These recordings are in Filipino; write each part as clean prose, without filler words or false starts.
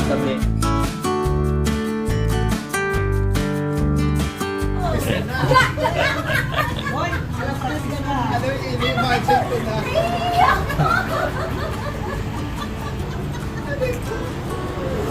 kami. Ano yung ini-imagine ko na?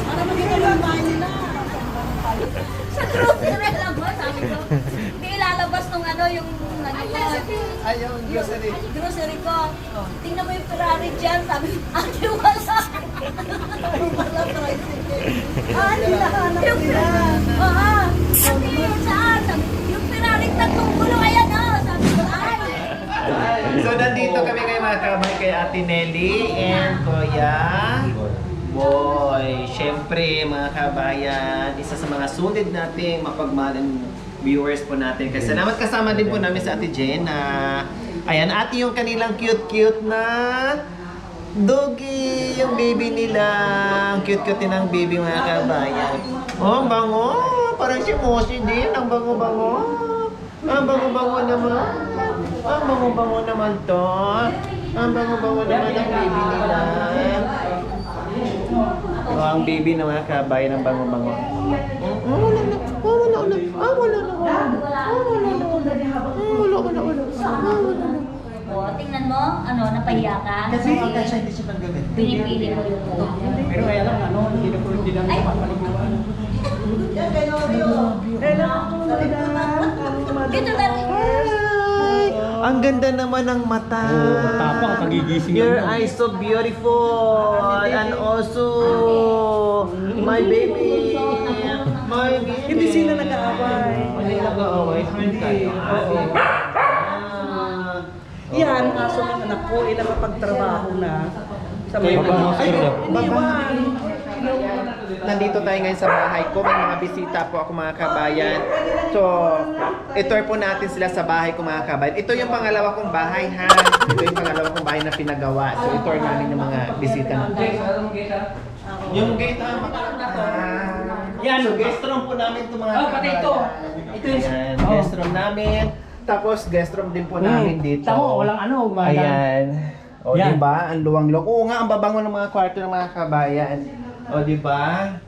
Para magiging yung bahay nila. Sa grocery lang ba, sabi ko. Hindi ilalabas nung ano, yung Ayaw, grocery. grocery ko. Tingnan mo yung Ferrari dyan, sabi ko, ate wala. Wala tricycle. Ah, hinahanap Yung nila. Oo. Sabi yun saan? Sabi, yung Ferrari tatlong gulong, ayan o. Sabi ko, ay. So nandito kami ngayon mga kabay kay Ate Nelly and Kuya Boy. Siyempre mga kabayan, isa sa mga sulit nating mapagmahalang viewers po natin. Kasi salamat kasama din po namin sa Ate Jenna. Ayan, ate yung kanilang cute-cute na doggy, yung baby nila. Ang cute-cute din ang baby mga kabayan. Oh, ang bango. Parang si Moshi din. Ang bango-bango. Ang bango-bango naman. Ang bango-bango naman to. Ang bango-bango naman ang baby nila. Oh, ang baby na mga kabayan ang bango-bango. O, tingnan mo, ano, napahiya ka? Kasi hindi siya tanggalin. Pinipili mo yung Pero kaya lang, ano, hindi na po hindi lang mapapaliguan. Dito dati. Ang ganda naman ng mata. Tapang pagigising Your lang. eyes so beautiful. And also, my baby. My baby. Hindi sila nag-aaway. Hindi nag-aaway. Hindi kayo. Yan, aso ng anak ko, nakapagtrabaho na. Sa Ay, iniwan. Nandito tayo ngayon sa bahay ko. May mga bisita po ako mga kabayan. So, itour po natin sila sa bahay ko mga kabayan. Ito yung pangalawa kong bahay ha. Ito yung pangalawa kong bahay na pinagawa. So, itour namin yung mga bisita natin. Yung gate ha, yan, so guest room po namin ito mga Oh, pati ito. Ito yung... Ayan, guest room namin. Tapos guest room din po namin dito. Tamo, walang ano, umaga. Ayan. O, Yan. diba? Ang luwang-luwang. Oo nga, ang babango ng mga kwarto ng mga kabayan. O, diba?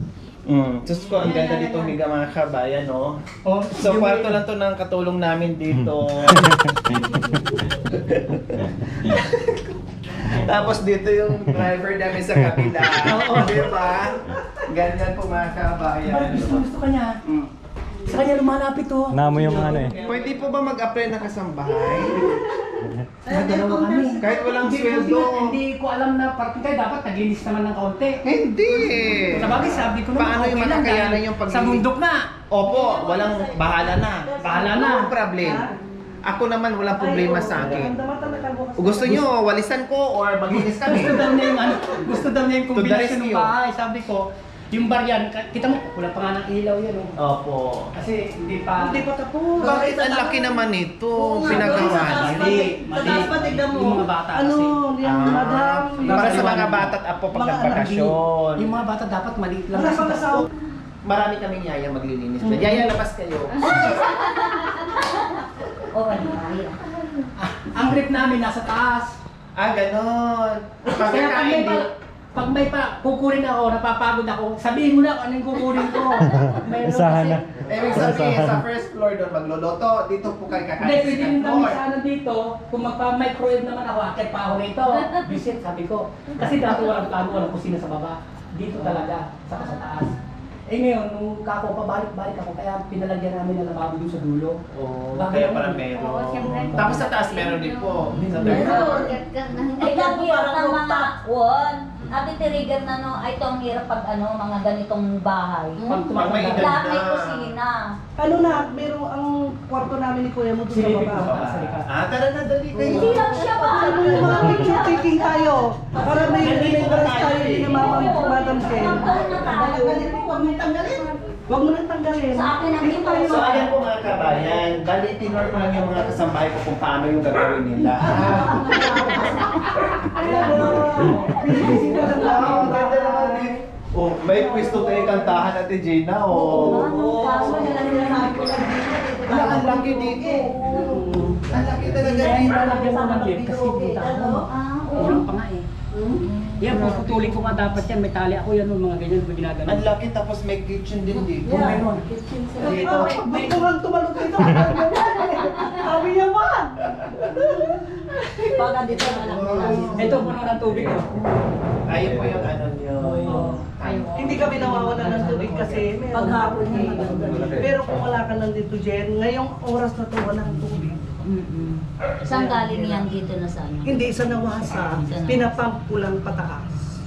Sus ko, ang ganda dito miga mga kabayan, no? Oh, So, kwarto lang to ng katulong namin dito. Tapos dito yung driver namin sa kabila. Oo, diba? Ganyan po mga kabayan. Gusto ka niya. Sa kanya lumalapit to. Namo yung ano eh. Pwede po ba mag-apply na kasambahay? Dalawa kami. Kahit walang Hindi, sweldo. Hindi ko alam na parang kayo dapat naglinis naman ng kaunti. Hindi! Sa bagay, sabi ko naman, Paano yung okay lang makakayanan dahil yung paglinis? sa mundok na. Opo, walang bahala na. Bahala na. Walang problem. Ako naman walang problema sa akin. Kung gusto nyo, walisan ko or maglinis kami. Gusto daw niya yung ano, gusto daw niya yung To the kombinasyon ng rescue. bahay. Sabi ko, yung baryan, kita mo, wala pa nga ng ilaw yan. Oh. Opo. Kasi hindi pa... Hindi pa tapos. Bakit ang laki naman nito? Oo nga, Pinagawa Mali, Sa taas pa, tignan mo. Yung mga bata Ano, kasi. yung madam. Para sa mga bata at apo pag Mga nagbakasyon. Yung mga bata dapat maliit lang. Wala kasi pang tas- asawa. Marami kaming yaya maglilinis. Yaya, labas kayo. O, ano, ayan. Ang rip namin nasa taas. Ah, ganon. Kaya pag may, Pagkakain din. pag may kukurin ako, napapagod ako, sabihin mo na kung anong kukurin ko. Mayroon Usahan na. Ibig sabihin, sa first floor doon magluluto, dito po kayo Hindi, kakain pwede sa rin kami floor. sa ano dito, kung magpa-microwave naman ako, akit pa ako rito. Visit, sabi ko. Kasi dati walang plano, walang kusina sa baba. Dito talaga, saka sa taas. Eh ngayon, nung kako pabalik-balik ako, kaya pinalagyan namin ng lababo dun sa dulo. Oo, Bagay kaya ako. pala Oo, meron. siyempre. Tapos sa taas meron din po. Sa third Pero, floor. ay, ang hirap ng mga, won, ate tirigan na no, ay ito ang hirap pag ano, mga ganitong bahay. Pag Pag may edad tumatanda, Lahat may na. kusina. Ano na, meron ang kwarto namin ni Kuya mo doon sa silipin ko baba. sa likod. Ah, tara na, dali kayo. Hindi lang siya ba? Ano yung mga picture taking tayo? Para may remembrance tayo ni Madam Ken. Ilang taon na tayo. Huwag mo tanggalin. Huwag mo nang tanggalin. Sa akin ang Dito ito. tayo. So ayan po mga kabayan, bali tinor ko lang yung mga kasambahay ko kung paano yung gagawin nila. Pinisita lang Wow, namin. ganda naman din. Oh, may pwesto tayo kantahan natin Gina. Oh. Kaso nila sinasabi ko lang Wala, ang laki dito. Ang laki talaga Kaya dito. nilalagyan ko ng lift kasi dito ako. Ah, oo. Kulang pa nga eh. Yan, puputulin ko nga dapat yan. May tali ako yan, mga ganyan, may ginagano. Ang laki tapos may kitchen din dito. Meron. Dito. Gusto kang tumalog dito. Sabi niya man. Baka dito na lang. Ito, puno ng tubig. Oh. Ayun po yung ano nyo. Hindi kami nawawala ng tubig kasi Paghapon niya. pero kung wala ka nandito, Jen, ngayong oras na to walang tubig. Saan galing yan dito na sa ano? Hindi sa nawasa, pinapump ko lang pataas.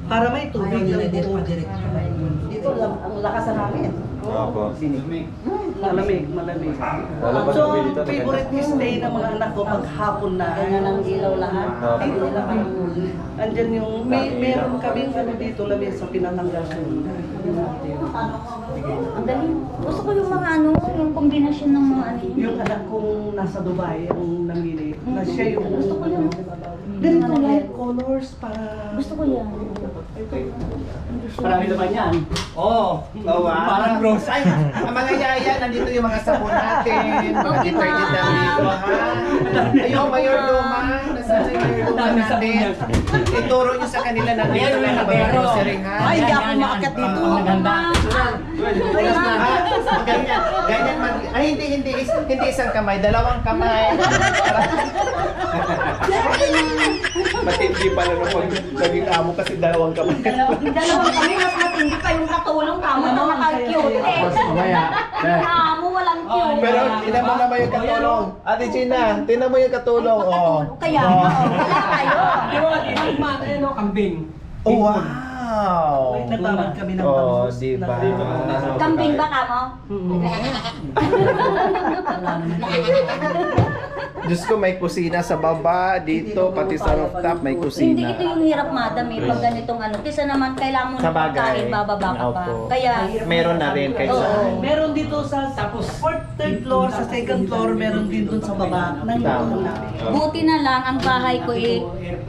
Para may tubig lang buo. Dito lang, ang lakas namin. Opo. Malamig. So, favorite stay ng mga anak ko pag hapon na. Ganyan ang ilaw lahat. Dito lang. Andyan yung, meron kaming ano dito lamesa pinatanggal ko. Ang galing. Gusto ko yung mga ano, yung kombinasyon ng mga ano. Yung anak kong nasa Dubai, ang namili, na siya yung Gusto ko yun. ganito light colors para... Gusto ko yan. Marami naman yan. Oh, wow. Parang bros. Ay, ang mga yaya, nandito yung mga sabon natin. Mga Okay, detergent ma. na dito, ha? Ayun, Mayor Luma. Nasaan na yung Mayor Luma Dami sabon natin? yan. Ituro nyo sa kanila na dito Ayan, lang ang mga pero. grocery, ha? Ay, hindi ako Yan, yan, maakyat yan. dito. Ang maganda. Ganyan ay hindi isang kamay, dalawang kamay. Matindi pala naman naging amo kasi dalawang kamay. Dalawang kami, mas matindi pa yung katulong kamo na naka-cute eh. Kamo walang cute. Pero tinan mo naman yung katulong. Ate Gina, tinan mo yung katulong. Oh. Kaya, wala kayo. Ano, kambing. Oh, wow! Wait, nagtamad kami ng Oh, bangus. di ba? Kambing ba kamo? Diyos ko, may kusina sa baba, dito, pati sa rooftop, may Hindi ito kusina. yung hirap madam eh, pag ganitong ano. Kesa naman kailangan mo Sa ng bagay. pagkain, bababa ka pa. Opo. Kaya, Meron na rin kayo sa... Oo. Meron dito sa third floor, sa second floor, meron din dun sa baba. Nandito namin. buti na lang ang bahay ko eh,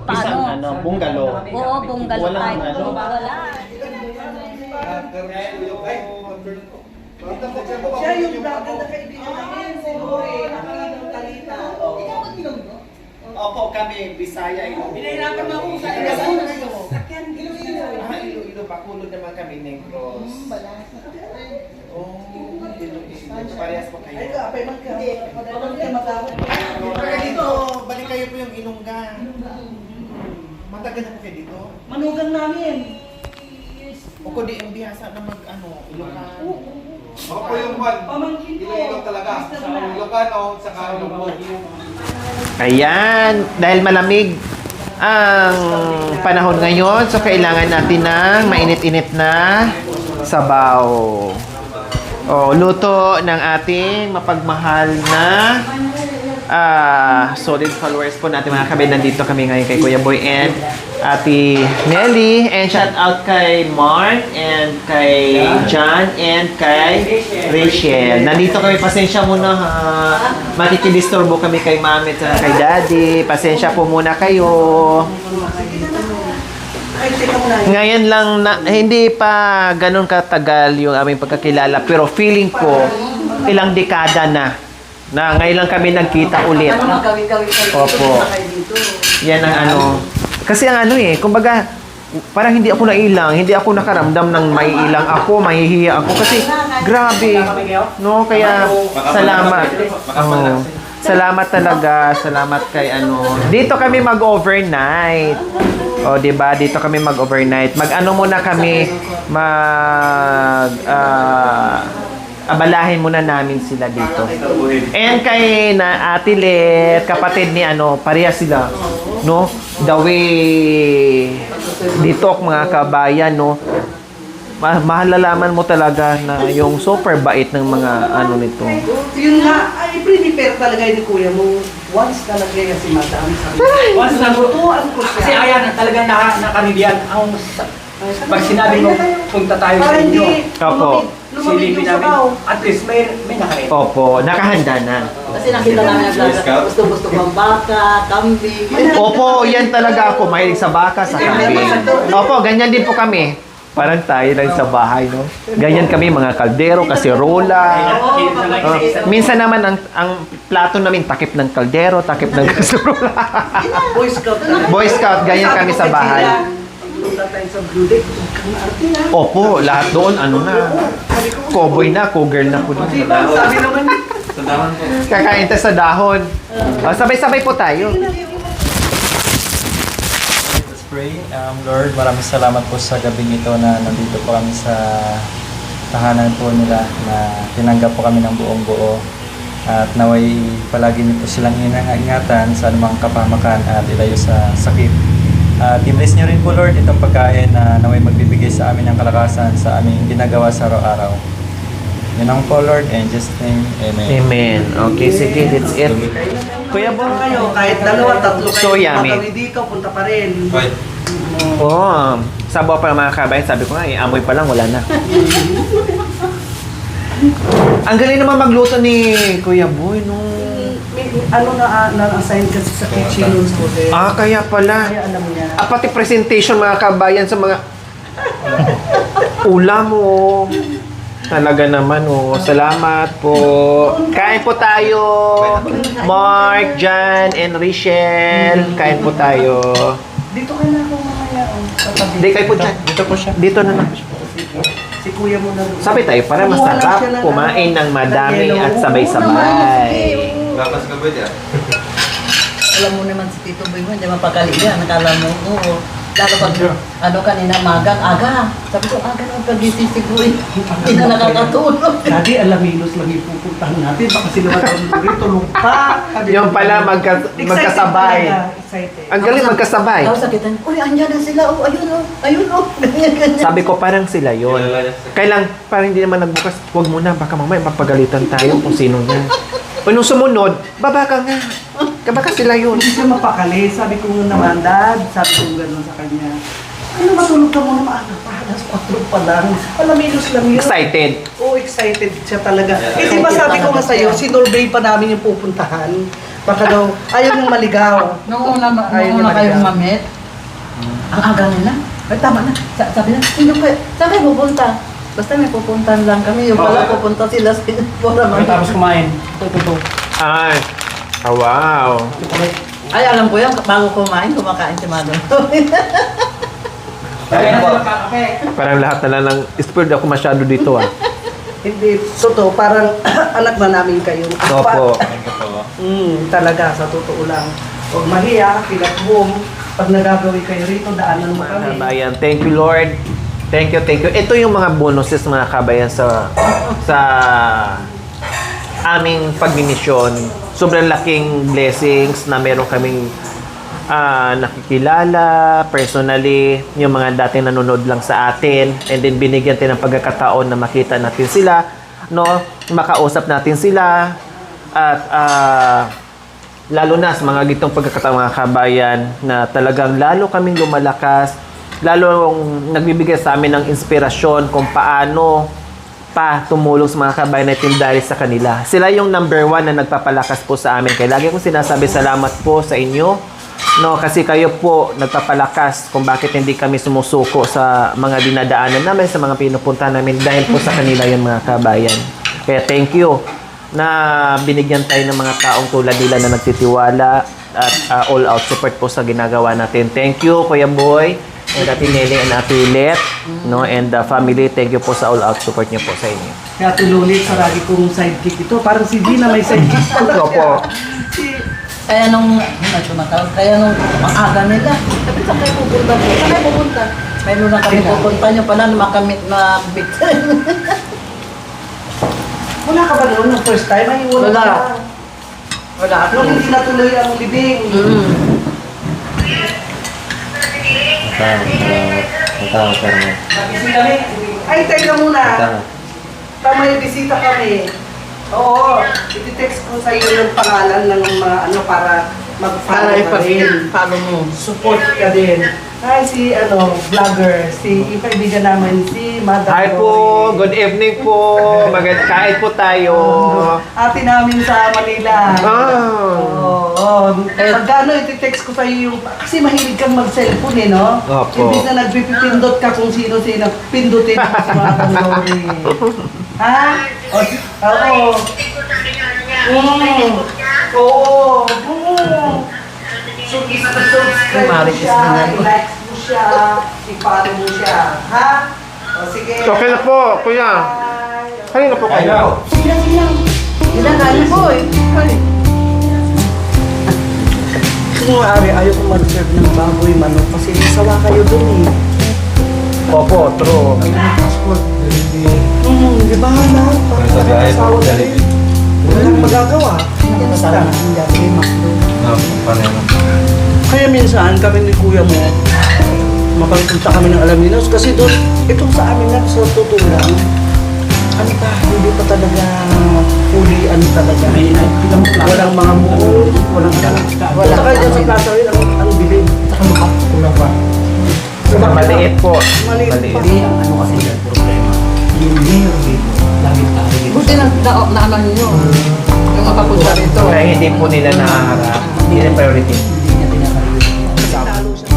Isang paano? bungalow. Oo, bungalow Walang type. ano. Wala. Siya yung vlogger na kaibigan namin, si Lori, Aquino Talita. Opo, kami, Bisaya, Iloilo. Pinahirapan mo ako sa Sakyan, Iloilo. Iloilo, Bacolod naman kami, Negros. Oh, Iloilo. Parehas po kayo. Ay, kapay magka. Magkakot. Kaya dito, balik kayo po yung Ilongga. Matagal na po kayo dito. Manugang namin. O kundi yung bihasa na Ilongga. Ako po yung one. Pamangkin ko. Iloilo talaga. Sa Ilocano, saka Ilonggo. Ayan, dahil malamig ang panahon ngayon, so kailangan natin ng mainit-init na sabaw. O, luto ng ating mapagmahal na solid followers po natin mga kabay. Nandito kami ngayon kay Kuya Boy and Ate Nelly. And shout out kay Mark and kay John and kay Rachel. Nandito kami, pasensya muna ha. Makikidisturbo kami kay Mami at kay Daddy. Pasensya po muna kayo. Ay, teka muna. Ngayon lang na, hindi pa ganun katagal yung aming pagkakilala, pero feeling ko ilang dekada na ngayon lang kami nagkita ulit. Opo. Yan ang ano. Kasi ang ano kumbaga, parang hindi ako nailang, hindi ako nakaramdam ng maiilang ako, mahihiya ako. Kasi grabe, no? Kaya salamat. Oh, salamat talaga, salamat kay ano. Dito kami mag-overnight. O, di ba? Dito kami mag-overnight. Mag-ano muna kami, abalahin muna namin sila dito. And kay na Ate Let, kapatid ni parehas sila, no? The way dito mga kabayan, no? Mahalalaman mo talaga na yung super bait ng mga nito. Yun nga, ay prepare talaga ni kuya mo. Once na nagyaya si Madam sa Once na tutuan ko siya. Kasi ayan, talagang nakaribiyan. Pag sinabi mo, punta tayo sa Para inyo. hindi Opo. lumamig Silipin yung namin. sabaw. At least may nakarin. Opo, nakahanda na. Kasi nakita namin ang vlog, gusto-gusto ko ang baka, kambing. Opo, yan talaga ako. Mahilig sa baka, sa kambing. Opo, ganyan din po kami. Parang tayo lang sa bahay, no? Ganyan kami, mga kaldero, kaserola. Minsan naman, ang plato namin, takip ng kaldero, takip ng kaserola. Boy Scout. Boy Scout, ganyan kami sa bahay. Punta tayo sa Blue Deck. Kang arte na. Opo, lahat doon, ano na, cowboy na, cougar na po doon. Diba? Sabi naman, Kakain tayo sa dahon. Sabay-sabay po tayo. Let's pray. Lord, maraming salamat po sa gabing ito na nandito po kami sa tahanan po nila na tinanggap po kami ng buong buo. At naway palagi niyo po silang ingatan sa anumang kapamakan at ilayo sa sakit. At i-bless niyo rin po Lord itong pagkain na naway magbibigay sa amin ng kalakasan sa aming ginagawa sa araw-araw. Yun ang po Lord, in Jesus' name, Amen. Amen. Okay, sige, that's it. Kuya Bong, kayo, kahit dalawa, tatlo kayo. So yummy. Matawi dito, punta pa rin. oh, sabaw pa ng mga kabayan. Sabi ko nga, amoy pa lang, wala na. Ang galing naman magluto ni Kuya Boy, no? Ano na-assign kasi sa kitchen nun sa hotel. Kaya pala. Kaya alam niya. Pati presentation mga kabayan sa mga ulam mo. Talaga naman, oh. Salamat po. Kain po tayo. Mark, Jan, and Richelle. Kain po tayo. Dito ka na ako mamaya. Tatabi. Hindi, kayo po dyan. Dito po siya. Dito na lang. Si kuya mo na. Sabi tayo, para masarap kumain ng madami at sabay-sabay. Lakas ka ba dyan? Alam mo naman si Tito Boy mo, hindi mapakali yan. Nakala mo, oo. Lalo pag, kanina magang, aga. Sabi ko, aga naman pagising si Boy. Hindi na nakakatulog. Daddy, alaminos lang yung pupuntahan natin. Baka sila matulog rito, lumpa. Yung pala magkasabay. Excited. Ang galing magkasabay. Tapos sakitan, uy, andyan na sila. Oh, ayun, oh. Ayun, oh. Ganyan, ganyan. Sabi ko parang sila yon. Kailang parang hindi naman nagbukas. Huwag muna, baka mamaya mapagalitan tayo kung sino yan. O nung sumunod, baba ka nga. Baka sila yun. Hindi siya mapakali. Sabi ko naman, Dad, sabi ko gano'n sa kanya. Ano, matulog ka muna maaga pa. Alas 4 pa lang. Alaminos lang yun. Excited. Oo, excited siya talaga. Eh, di ba sabi ko nga sa'yo, sinurvey pa namin yung pupuntahan. Baka daw, ayaw niyang maligaw. Nung una Ayun yung kayong maligaw. mamit, ang aga nila. Ay, tama na. Sabi na, hindi ko, saan kayo pupunta? Basta may pupuntahan lang kami. Yung pala pupunta sila sa Pura Tapos kumain. Ito. Ay. Wow. Ay, alam ko yan. Bago kumain, kumakain si Madam. Kaya na sila kakape. Parang lahat na lang ng spoiled ako masyado dito ah. Hindi, totoo, parang anak na namin kayo. Opo. Talaga, sa totoo lang. Huwag mahiya, pinag-boom. Pag nagagawin kayo rito, daanan mo Mga kami. kabayan, thank you Lord. Thank you, thank you. Ito yung mga bonuses mga kabayan sa aming pagmimisyon. Sobrang laking blessings na meron kaming nakikilala personally, yung mga dating nanonood lang sa atin, and then binigyan tayo ng pagkakataon na makita natin sila, no? Makausap natin sila, at lalo na sa mga gitong pagkakataon mga kabayan na talagang lalo kaming lumalakas, lalo nagbibigay sa amin ng inspirasyon kung paano pa tumulong sa mga kabayan natin dahil sa kanila. Sila yung number 1 na nagpapalakas po sa amin. Kaya lagi kong sinasabi salamat po sa inyo. No, kasi kayo po nagpapalakas kung bakit hindi kami sumusuko sa mga dinadaanan namin, sa mga pinupunta namin dahil po sa kanila yung mga kabayan. Kaya thank you na binigyan tayo ng mga taong tulad nila na nagtitiwala at all-out support po sa ginagawa natin. Thank you, Kuya Boy, and Ate Nelly and Ate Let, no, and the family. Thank you po sa all-out support niyo po sa inyo. Kaya tuloy sa lagi kong sidekick ito. Parang si Gina may sidekick talaga. Opo. Kaya nung, tumatawag, kaya nung ang aga nila, sabi, saan kayo pupunta po? Saan kayo pupunta? Mayroon na kami pupunta nyo pala na makamit na bit. Wala ka ba noon ng first time? Ay, wala. Wala. ka. Wala ako. Nung hindi natuloy ang libing. Nagising kami. Ay, teka muna. May bisita kami. Oo. Iti-text ko sa iyo yung pangalan ng mga ano para mag-follow ka rin. Follow mo. Support ka din. Hi, si vlogger. Si kaibigan namin, si Madam Hi po, Rory. good evening po. Kain po tayo. Ate namin sa Manila. Ah. Oo. Pag ano, iti-text ko sa'yo yung... Kasi mahilig kang mag-cellphone eh, no? Opo. Imbis na nagpipindot ka kung sino-sino, pindutin mo si mga Lori. Ha? Oo. Oo. Subscribe mo siya, i-like mo siya, i-follow mo siya. Ha? O sige. Okay na po, kuya. Kaya na po kayo. Kailangan po eh. Kung maaari, ayaw ko mag-serve ng baboy manok kasi sawa kayo dun eh. Opo, true. Di ba na? Sa biyahe po, Asawa na Jollibee. rin. Walang magagawa. Kaya minsan kami ni kuya mo, mapagpunta kami ng Alaminos kasi doon, itong sa amin na sa totoo lang, ano pa, hindi pa talaga fully, ano talaga. Walang mga mall, walang wala kayo dyan sa plaza rin, ang bilhin. Kulang pa. Maliit po. Maliit pa. Hindi, ang ano kasi yung problema. Yung mayor dito, laging tayo. Buti na ano nyo. Yung makapunta rito. Kaya hindi po nila naharap. Hindi na priority. Hindi niya tinatawag. Lalo siya.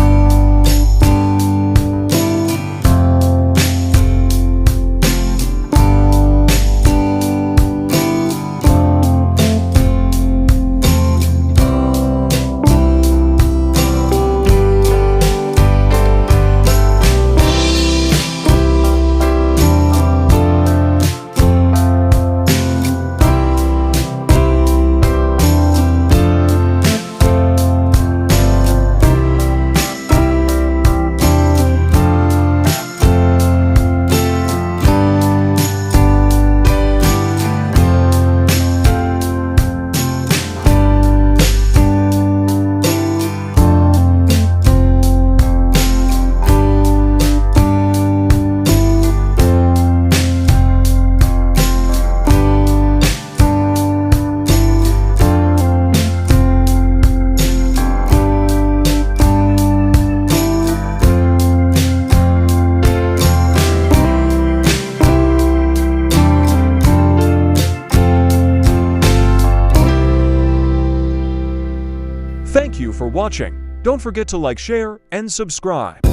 Thank you for watching. Don't forget to like, share, and subscribe.